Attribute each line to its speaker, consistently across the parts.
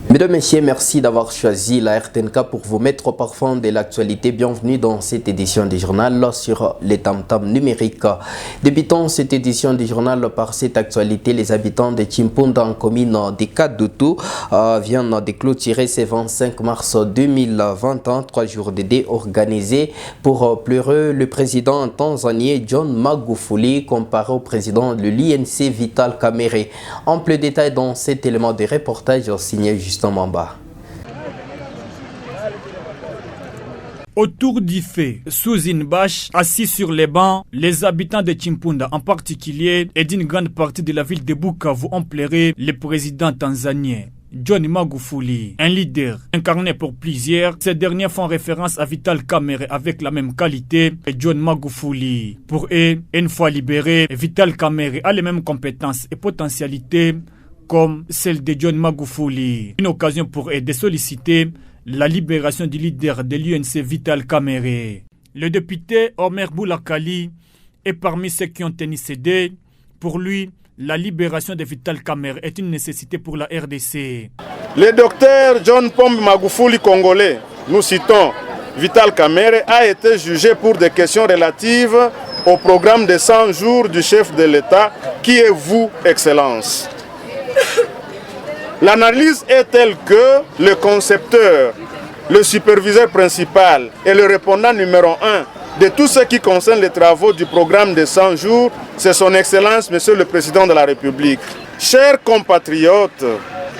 Speaker 1: Mesdames, Messieurs, merci d'avoir choisi la RTNK pour vous mettre au parfum de l'actualité. Bienvenue dans cette édition du journal sur les tam-tams numériques. Débutons cette édition du journal par cette actualité. Les habitants de Chimpunda en commune de Kadutu viennent de clôturer ce 25 mars 2021, 3 jours d'été organisés pour pleurer le président tanzanien John Magufuli comparé au président de l'INC Vital Kamerhe. Ample détail dans cet élément de reportage signé Justin Mamba.
Speaker 2: Autour du fait, sous une bâche, assis sur les bancs, les habitants de Chimpunda en particulier et d'une grande partie de la ville de Bukavu ont pleuré le président tanzanien John Magufuli, un leader incarné pour plusieurs. Ces derniers font référence à Vital Kamerhe avec la même qualité que John Magufuli. Pour eux, une fois libéré, Vital Kamerhe a les mêmes compétences et potentialités comme celle de John Magufuli. Une occasion pour eux de solliciter la libération du leader de l'UNC Vital Kamerhe. Le député Omer Boulakali est parmi ceux qui ont tenu cédé. Pour lui, la libération de Vital Kamerhe est une nécessité pour la RDC.
Speaker 3: Le docteur John Pombe Magufuli congolais, nous citons Vital Kamerhe, a été jugé pour des questions relatives au programme de 100 jours du chef de l'État qui est vous, Excellence. L'analyse est telle que le concepteur, le superviseur principal et le répondant numéro 1 de tout ce qui concerne les travaux du programme de 100 jours, c'est son Excellence, Monsieur le Président de la République. Chers compatriotes,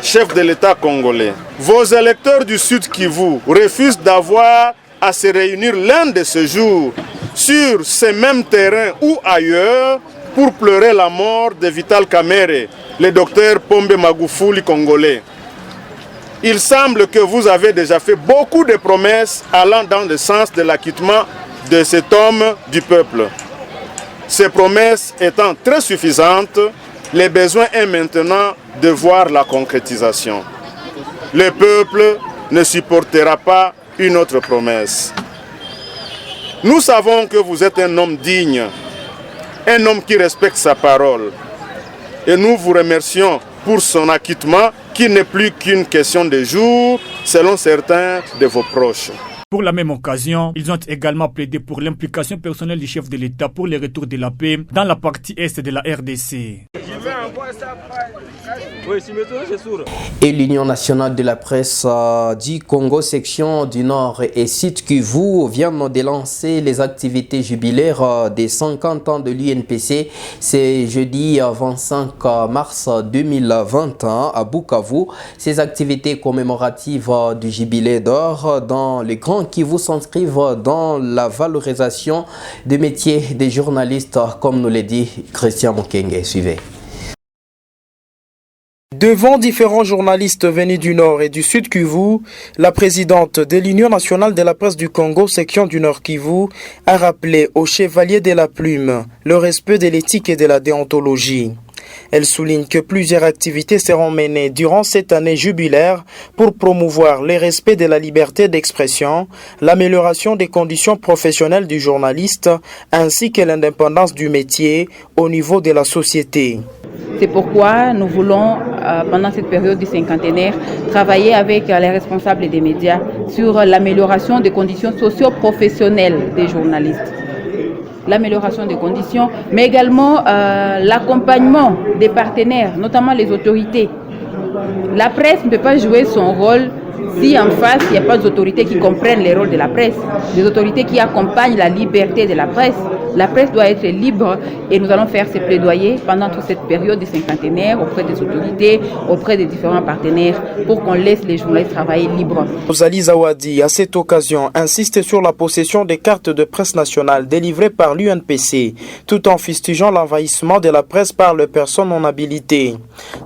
Speaker 3: chefs de l'État congolais, vos électeurs du Sud Kivu refusent d'avoir à se réunir l'un de ces jours sur ces mêmes terrains ou ailleurs pour pleurer la mort de Vital Kamerhe, le docteur Pombe Magufuli congolais. Il semble que vous avez déjà fait beaucoup de promesses allant dans le sens de l'acquittement de cet homme du peuple. Ces promesses étant très suffisantes, le besoin est maintenant de voir la concrétisation. Le peuple ne supportera pas une autre promesse. Nous savons que vous êtes un homme digne, un homme qui respecte sa parole. Et nous vous remercions pour son acquittement qui n'est plus qu'une question de jours, selon certains de vos proches.
Speaker 2: Pour la même occasion, ils ont également plaidé pour l'implication personnelle du chef de l'État pour le retour de la paix dans la partie est de la RDC.
Speaker 1: Et l'Union nationale de la presse du Congo, section du Nord et Sud Kivu, vient de lancer les activités jubilaires des 50 ans de l'UNPC. C'est jeudi 25 mars 2021 à Bukavu. Ces activités commémoratives du jubilé d'or dans les grands Kivu s'inscrivent dans la valorisation des métiers des journalistes, comme nous l'a dit Christian Mokenge. Suivez.
Speaker 4: Devant différents journalistes venus du Nord et du Sud Kivu, la présidente de l'Union nationale de la presse du Congo, section du Nord Kivu, a rappelé aux chevaliers de la plume le respect de l'éthique et de la déontologie. Elle souligne que plusieurs activités seront menées durant cette année jubilaire pour promouvoir le respect de la liberté d'expression, l'amélioration des conditions professionnelles du journaliste ainsi que l'indépendance du métier au niveau de la société.
Speaker 5: C'est pourquoi nous voulons, pendant cette période du cinquantenaire, travailler avec les responsables des médias sur l'amélioration des conditions socio-professionnelles des journalistes. L'amélioration des conditions, mais également l'accompagnement des partenaires, notamment les autorités. La presse ne peut pas jouer son rôle si en face, il n'y a pas d'autorités qui comprennent les rôles de la presse, des autorités qui accompagnent la liberté de la presse. La presse doit être libre et nous allons faire ces plaidoyers pendant toute cette période du cinquantenaire auprès des autorités, auprès des différents partenaires pour qu'on laisse les journalistes travailler libres.
Speaker 4: Rosalie Zawadi, à cette occasion, insiste sur la possession des cartes de presse nationale délivrées par l'UNPC, tout en fustigeant l'envahissement de la presse par les personnes non habilitées.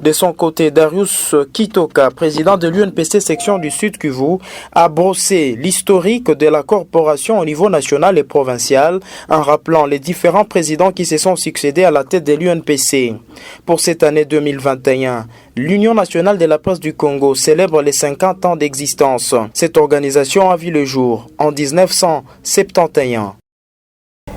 Speaker 4: De son côté, Darius Kitoka, président de l'UNPC section section du Sud Kivu a brossé l'historique de la corporation au niveau national et provincial en rappelant les différents présidents qui se sont succédés à la tête de l'UNPC. Pour cette année 2021, l'Union nationale de la presse du Congo célèbre les 50 ans d'existence. Cette organisation a vu le jour en 1971.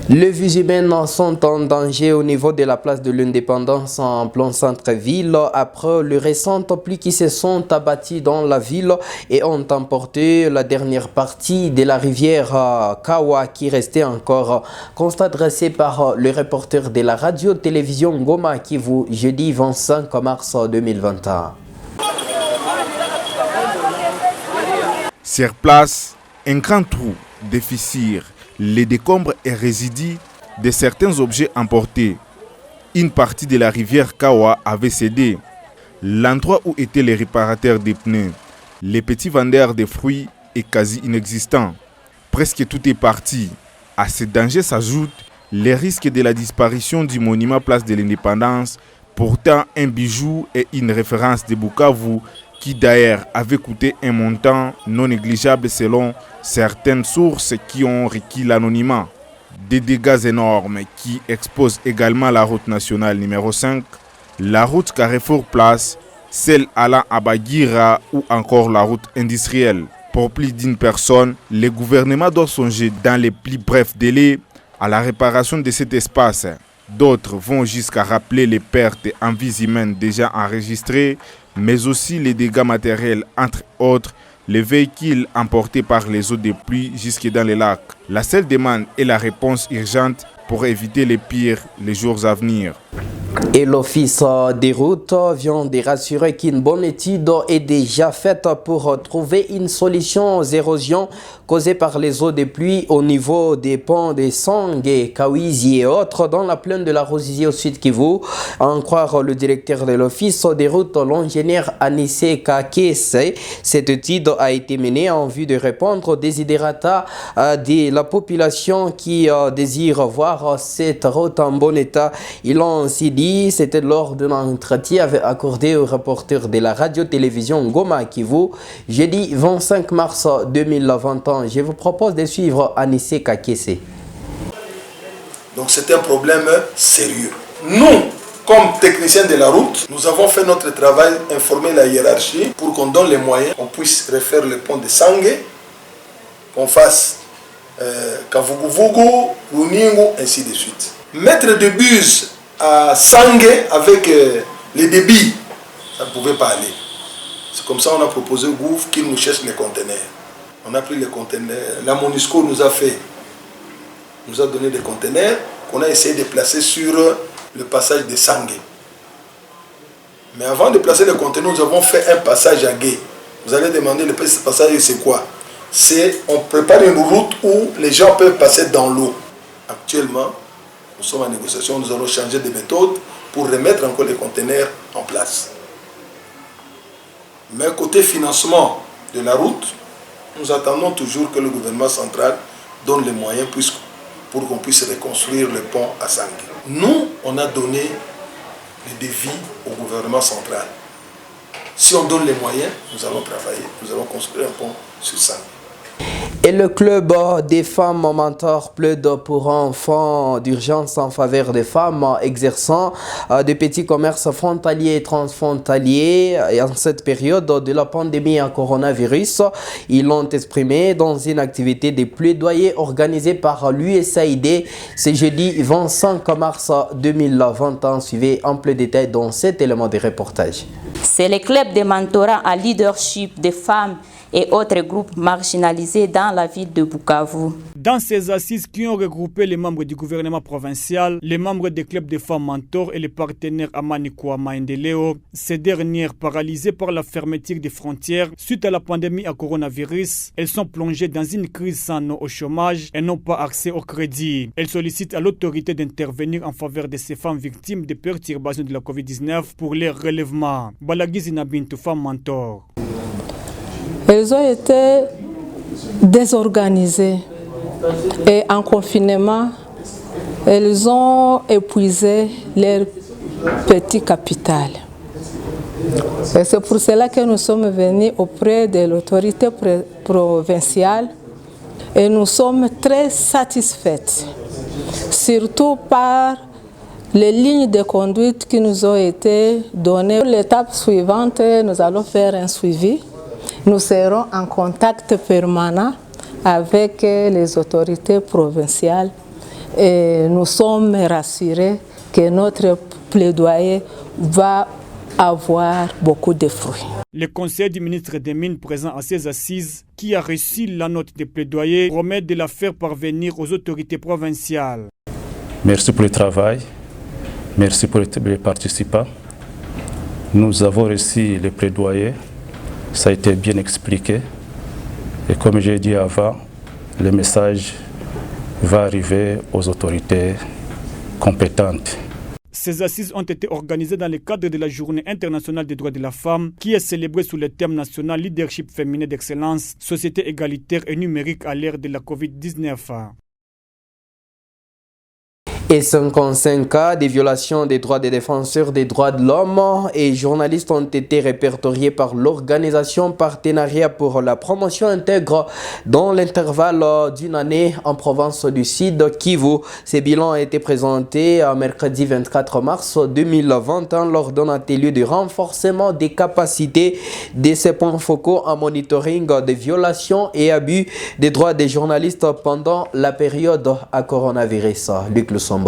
Speaker 1: Les vies humaines sont en danger au niveau de la place de l'Indépendance en plein centre-ville après les récentes pluies qui se sont abattues dans la ville et ont emporté la dernière partie de la rivière Kawa qui restait encore. Constat dressé par le reporter de la radio-télévision Goma Kivu jeudi 25 mars 2021.
Speaker 6: Sur place, un grand trou de fissures, les décombres et résidus de certains objets emportés. Une partie de la rivière Kawa avait cédé. L'endroit où étaient les réparateurs des pneus, les petits vendeurs de fruits est quasi inexistant. Presque tout est parti. À ce danger s'ajoute les risques de la disparition du monument Place de l'Indépendance, pourtant un bijou et une référence de Bukavu qui d'ailleurs avait coûté un montant non négligeable selon certaines sources qui ont requis l'anonymat. Des dégâts énormes qui exposent également la route nationale numéro 5, la route Carrefour-Place, celle allant à Bagira ou encore la route industrielle. Pour plus d'une personne, le gouvernement doit songer dans les plus brefs délais à la réparation de cet espace. D'autres vont jusqu'à rappeler les pertes en vies humaines déjà enregistrées, mais aussi les dégâts matériels, entre autres, les véhicules emportés par les eaux de pluie jusque dans les lacs. La seule demande est la réponse urgente pour éviter les pires les jours à venir.
Speaker 1: Et l'Office des routes vient de rassurer qu'une bonne étude est déjà faite pour trouver une solution aux érosions causées par les eaux de pluie au niveau des ponts de Sangé, Kawizi et autres dans la plaine de la Rosisie au Sud Kivu. À en croire le directeur de l'Office des routes, l'ingénieur Anissé Kakese, cette étude a été menée en vue de répondre aux desiderata de la population qui désire voir cette route en bon état. Ils l'ont ainsi dit. C'était lors d'un entretien accordé au reporter de la radio-télévision Goma Kivu, jeudi 25 mars 2021. Je vous propose de suivre Anissé Kakese.
Speaker 7: Donc c'est un problème sérieux. Nous, comme techniciens de la route, nous avons fait notre travail, informer la hiérarchie pour qu'on donne les moyens, qu'on puisse refaire le pont de Sangé, qu'on fasse Kavuguvugu, Runingu, ainsi de suite. Mettre de bus à Sangé avec les débits, ça ne pouvait pas aller. C'est comme ça qu'on a proposé au gouvernement qu'il nous cherche les conteneurs. On a pris les conteneurs. La MONUSCO nous a donné des conteneurs qu'on a essayé de placer sur le passage de Sangé. Mais avant de placer les conteneurs, nous avons fait un passage à Gué. Vous allez demander le passage, c'est quoi? On prépare une route où les gens peuvent passer dans l'eau. Actuellement, nous sommes en négociation, nous allons changer de méthode pour remettre encore les conteneurs en place. Mais côté financement de la route, nous attendons toujours que le gouvernement central donne les moyens pour qu'on puisse reconstruire le pont à Sangé. Nous, on a donné les devis au gouvernement central. Si on donne les moyens, nous allons travailler, nous allons construire un pont sur Sangé.
Speaker 1: Et le club des femmes mentors plaide pour un fonds d'urgence en faveur des femmes exerçant des petits commerces frontaliers et transfrontaliers. Et en cette période de la pandémie à coronavirus, ils l'ont exprimé dans une activité de plaidoyer organisée par l'USAID ce jeudi 25 mars 2021. Suivez ample détail dans cet élément de reportage.
Speaker 8: C'est le club de mentorat en leadership des femmes et autres groupes marginalisés dans la ville de Bukavu.
Speaker 2: Dans ces assises qui ont regroupé les membres du gouvernement provincial, les membres des clubs de femmes mentors et les partenaires Amanikwa Maendeleo, ces dernières paralysées par la fermeture des frontières suite à la pandémie à coronavirus, elles sont plongées dans une crise sans eau au chômage et n'ont pas accès au crédit. Elles sollicitent à l'autorité d'intervenir en faveur de ces femmes victimes des perturbations de la COVID-19 pour leur relèvement. Balagizi Nabintou, femmes mentors.
Speaker 9: Elles ont été désorganisées et en confinement, elles ont épuisé leur petit capital. Et c'est pour cela que nous sommes venus auprès de l'autorité provinciale et nous sommes très satisfaits, surtout par les lignes de conduite qui nous ont été données. L'étape suivante, nous allons faire un suivi. Nous serons en contact permanent avec les autorités provinciales et nous sommes rassurés que notre plaidoyer va avoir beaucoup de fruits.
Speaker 2: Le conseiller du ministre des Mines présent à ces assises, qui a reçu la note de plaidoyer, promet de la faire parvenir aux autorités provinciales.
Speaker 10: Merci pour le travail, merci pour les participants. Nous avons reçu le plaidoyer, ça a été bien expliqué. Et comme j'ai dit avant, le message va arriver aux autorités compétentes.
Speaker 2: Ces assises ont été organisées dans le cadre de la Journée internationale des droits de la femme, qui est célébrée sous le thème national Leadership féminin d'excellence, société égalitaire et numérique à l'ère de la Covid-19.
Speaker 1: Et 55 cas de violations des droits des défenseurs des droits de l'homme et journalistes ont été répertoriés par l'organisation Partenariat pour la promotion intègre dans l'intervalle d'une année en province du Sud Kivu. Ces bilans ont été présentés mercredi 24 mars 2021 lors d'un atelier de renforcement des capacités de ces points focaux en monitoring des violations et abus des droits des journalistes pendant la période à coronavirus. Luc Lusombo.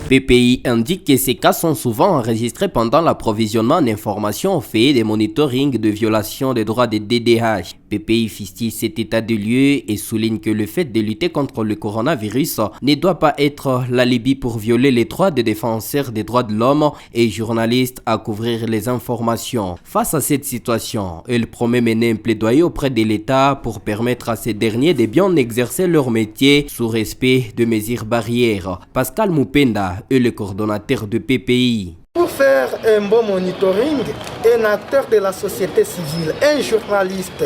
Speaker 11: PPI indique que ces cas sont souvent enregistrés pendant l'approvisionnement d'informations au fait des monitoring de violation des droits des DDH. PPI fustille cet état de lieu et souligne que le fait de lutter contre le coronavirus ne doit pas être l'alibi pour violer les droits des défenseurs des droits de l'homme et journalistes à couvrir les informations. Face à cette situation, elle promet mener un plaidoyer auprès de l'État pour permettre à ces derniers de bien exercer leur métier sous respect de mesures barrières. Pascal Mupenda est le coordonnateur de PPI.
Speaker 12: Pour faire un bon monitoring, un acteur de la société civile, un journaliste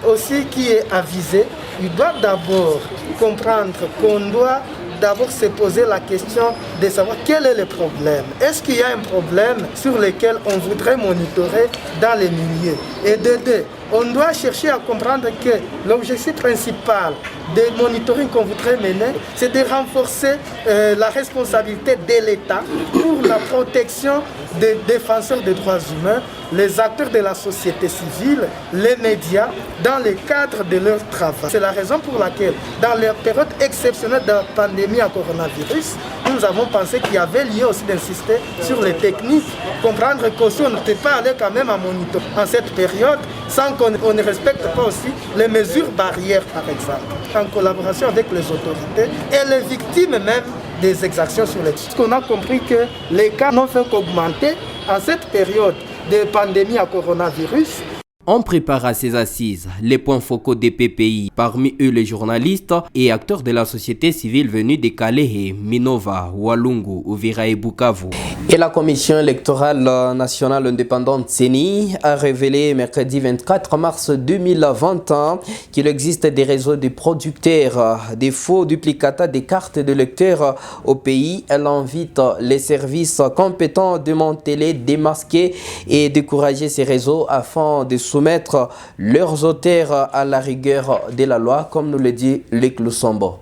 Speaker 12: aussi qui est avisé, il doit d'abord comprendre qu'on doit d'abord se poser la question de savoir quel est le problème. Est-ce qu'il y a un problème sur lequel on voudrait monitorer dans les milieux? Et de deux, on doit chercher à comprendre que l'objectif principal des monitoring qu'on voudrait mener, c'est de renforcer la responsabilité de l'État pour la protection des défenseurs des droits humains, les acteurs de la société civile, les médias, dans le cadre de leur travail. C'est la raison pour laquelle, dans la période exceptionnelle de la pandémie à coronavirus, nous avons pensé qu'il y avait lieu aussi d'insister sur les techniques, comprendre qu'aussi on ne peut pas aller quand même à monitorer en cette période sans qu'on ne respecte pas aussi les mesures barrières, par exemple, en collaboration avec les autorités et les victimes même des exactions sur les sites. On a compris que les cas n'ont fait qu'augmenter en cette période de pandémie à coronavirus.
Speaker 11: On prépare à ces assises les points focaux des PPI, parmi eux les journalistes et acteurs de la société civile venus de Kalehe, Minova, Walungu, Uvira et Bukavu.
Speaker 1: Et la Commission électorale nationale indépendante CENI a révélé mercredi 24 mars 2021 qu'il existe des réseaux de producteurs, des faux duplicata des cartes de lecteurs au pays. Elle invite les services compétents à démanteler, démasquer et décourager ces réseaux afin de soumettre leurs auteurs à la rigueur de la loi, comme nous le dit Luc Lusombo.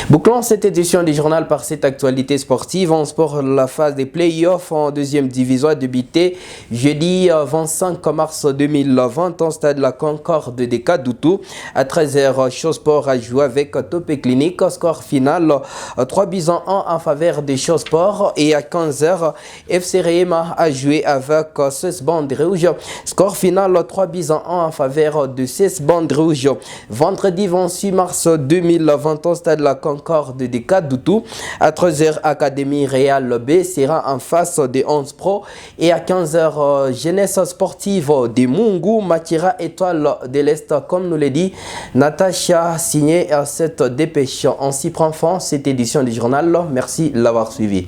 Speaker 1: Bouclons cette édition du journal par cette actualité sportive. En sport, la phase des playoffs en deuxième division a débuté jeudi 25 mars 2020 au stade de la Concorde de Kadutu. À 13h, Showsport a joué avec Topé Clinique. Score final 3-1 en faveur de Showsport. Et à 15h, FC Réma a joué avec 16 bandes rouges. Score final 3-1 en faveur de 16 bandes rouges. Vendredi 26 mars 2020 au stade de la Concorde de Kadutu. À 13h, Académie Real B sera en face des 11 Pro. Et à 15h, Jeunesse Sportive de Mungu, Makira Étoile de l'Est, comme nous l'a dit Natacha, signé à cette dépêche. On s'y prend fin cette édition du journal. Merci de l'avoir suivi.